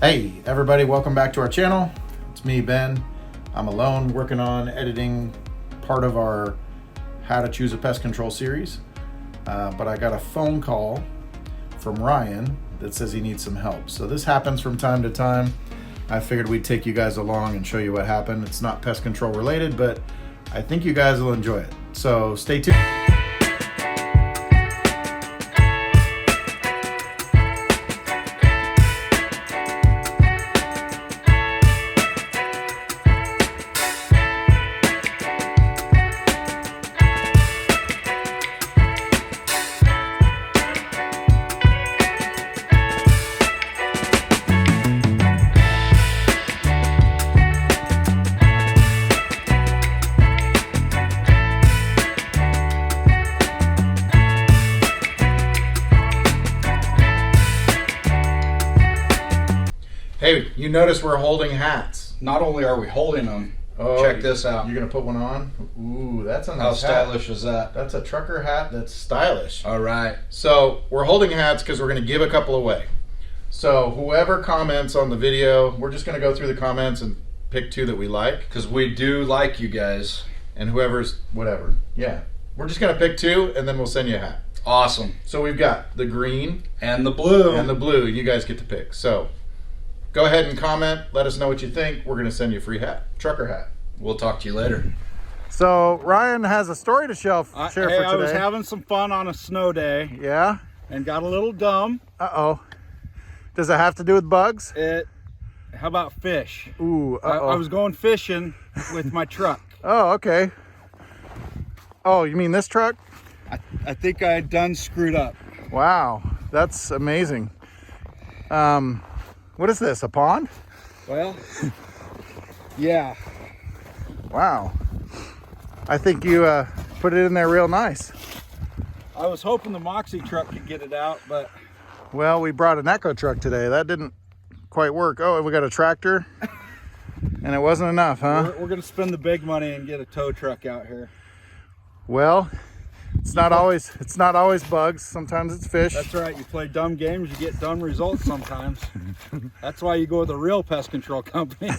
Hey everybody, welcome back to our channel. It's me, Ben. I'm alone working on editing part of our How to Choose a Pest Control series. But I got a phone call from Ryan that says he needs some help. So this happens from time to time. I figured we'd take you guys along and show you what happened. It's not pest control related, but I think you guys will enjoy it. So stay tuned. Hey, you notice we're holding hats. Not only are we holding them, check this out. You're gonna put one on? Ooh, that's a nice How stylish hat. is that? That's a trucker hat that's stylish. All right. So we're holding hats because we're gonna give a couple away. So whoever comments on the video, we're just gonna go through the comments and pick two that we like. Because we do like you guys. And whoever's, whatever. Yeah. We're just gonna pick two and then we'll send you a hat. Awesome. So we've got the green and the blue. and the blue. You guys get to pick. So go ahead and comment. Let us know what you think. We're going to send you a free hat, trucker hat. We'll talk to you later. So Ryan has a story to share for today. I was having some fun on a snow day. Yeah? And got a little dumb. Uh-oh. Does it have to do with bugs? How about fish? Ooh, uh-oh. I was going fishing with my truck. Oh, okay. Oh, you mean this truck? I think I had done screwed up. Wow, that's amazing. What is this, a pond? Well, yeah. Wow. I think you put it in there real nice. I was hoping the Moxie truck could get it out, but... Well, we brought an Echo truck today. That didn't quite work. Oh, and we got a tractor. And it wasn't enough, huh? We're going to spend the big money and get a tow truck out here. Well, it's not always bugs. Sometimes it's fish. That's right. You play dumb games, you get dumb results sometimes. That's why you go with a real pest control company.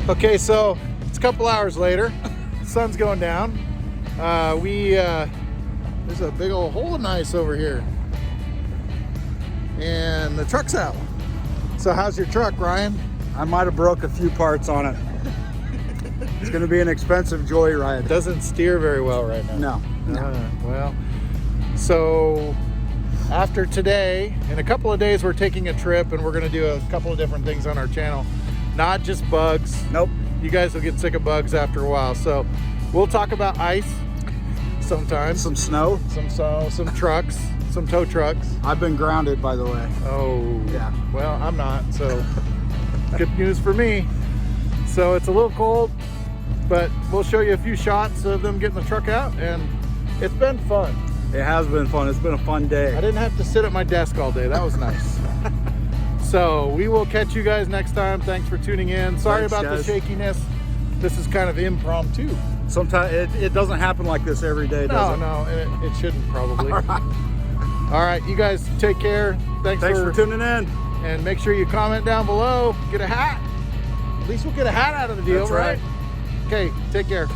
Okay, so it's a couple hours later. Sun's going down. There's a big old hole in ice over here. And the truck's out. So how's your truck, Ryan? I might have broke a few parts on it. It's going to be an expensive joyride. It doesn't steer very well right now. No. Well, so after today, in a couple of days, we're taking a trip and we're going to do a couple of different things on our channel. Not just bugs. Nope. You guys will get sick of bugs after a while. So we'll talk about ice sometimes. Some snow. Some trucks, some tow trucks. I've been grounded, by the way. Oh, Yeah. Well, I'm not, so good news for me. So it's a little cold, but we'll show you a few shots of them getting the truck out, and it's been fun. It has been fun. It's been a fun I day. didn't have to sit at my desk all day. That was nice. So we will catch you guys next time. Thanks for tuning in. Sorry Thanks, about guys. the shakiness. This is kind of impromptu. Sometimes it doesn't happen like this every day, does it? No, and it shouldn't probably. All right, you guys take care. Thanks Thanks for tuning in. And make sure you comment down below. Get a hat. At least we'll get a hat out of the deal, That's right. Okay, take care.